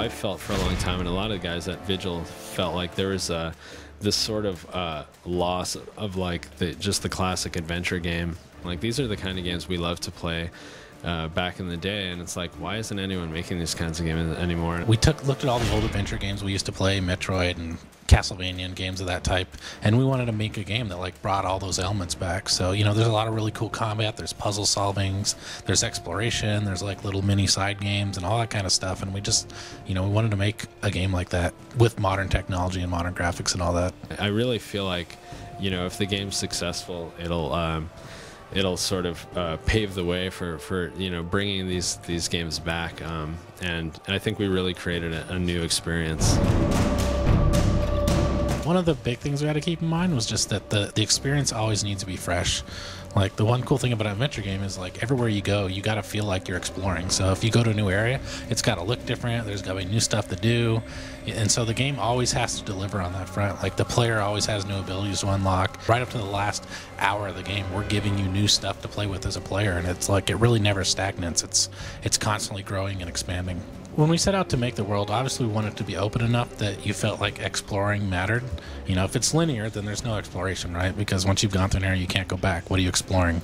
I felt for a long time, and a lot of the guys at Vigil felt like there was this sort of loss of like just the classic adventure game. Like, these are the kind of games we love to play back in the day, and it's like, why isn't anyone making these kinds of games anymore? We looked at all the old adventure games we used to play, Metroid and Castlevania and games of that type, and we wanted to make a game that like brought all those elements back. So, you know, there's a lot of really cool combat, there's puzzle solvings, there's exploration, there's like little mini side games and all that kind of stuff, and we just, you know, we wanted to make a game like that with modern technology and modern graphics and all that. I really feel like, you know, if the game's successful, it'll sort of pave the way for you know, bringing these games back, and I think we really created a new experience. One of the big things we had to keep in mind was just that the experience always needs to be fresh. Like, the one cool thing about an adventure game is, like, everywhere you go, you got to feel like you're exploring. So if you go to a new area, it's got to look different. There's got to be new stuff to do. And so the game always has to deliver on that front. Like, the player always has new abilities to unlock. Right up to the last hour of the game, we're giving you new stuff to play with as a player. And it's like, it really never stagnates. It's constantly growing and expanding. When we set out to make the world, obviously we wanted it to be open enough that you felt like exploring mattered. You know, if it's linear, then there's no exploration, right? Because once you've gone through an area, you can't go back. What are you exploring?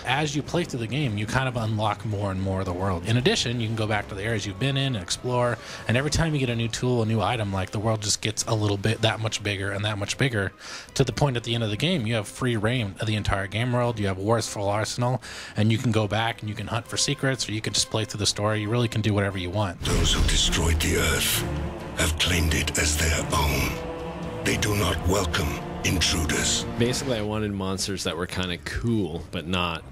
As you play through the game, you kind of unlock more and more of the world. In addition, you can go back to the areas you've been in and explore, and every time you get a new tool, a new item, like, the world just gets a little bit that much bigger and that much bigger, to the point at the end of the game, you have free reign of the entire game world. You have War's full arsenal, and you can go back and you can hunt for secrets, or you can just play through the story. You really can do whatever you want. Those who destroyed the Earth have claimed it as their own. They do not welcome intruders. Basically, I wanted monsters that were kind of cool, but not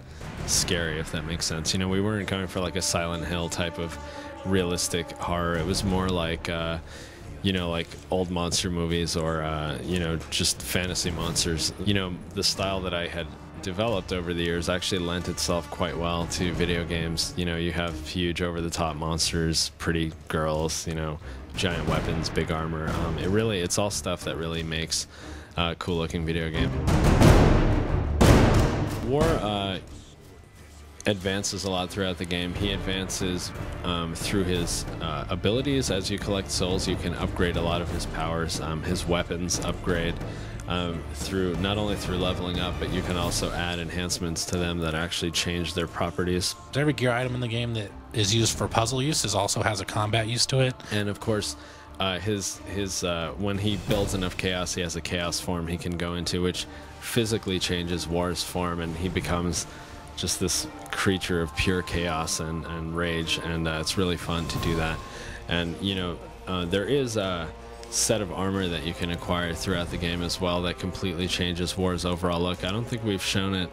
scary, if that makes sense. You know, we weren't going for like a Silent Hill type of realistic horror. It was more like, you know, like old monster movies, or, you know, just fantasy monsters. You know, the style that I had developed over the years actually lent itself quite well to video games. You know, you have huge over-the-top monsters, pretty girls, you know, giant weapons, big armor. It's all stuff that really makes a cool-looking video game. War advances a lot throughout the game. He advances through his abilities. As you collect souls, you can upgrade a lot of his powers. His weapons upgrade through not only through leveling up, but you can also add enhancements to them that actually change their properties. Every gear item in the game that is used for puzzle use also has a combat use to it. And of course, when he builds enough chaos, he has a chaos form he can go into, which physically changes War's form, and he becomes just this creature of pure chaos and rage, and it's really fun to do that. And, you know, there is a set of armor that you can acquire throughout the game as well that completely changes War's overall look. I don't think we've shown it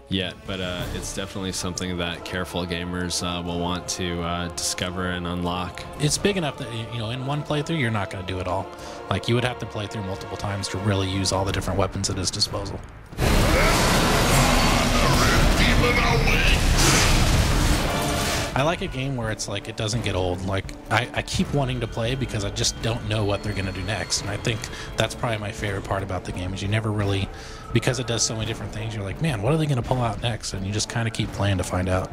yet, but it's definitely something that careful gamers will want to discover and unlock. It's big enough that, you know, in one playthrough, you're not going to do it all. Like, you would have to play through multiple times to really use all the different weapons at his disposal. I like a game where it's like, it doesn't get old. Like, I keep wanting to play because I just don't know what they're going to do next. And I think that's probably my favorite part about the game, is you never really, because it does so many different things, you're like, man, what are they going to pull out next? And you just kind of keep playing to find out.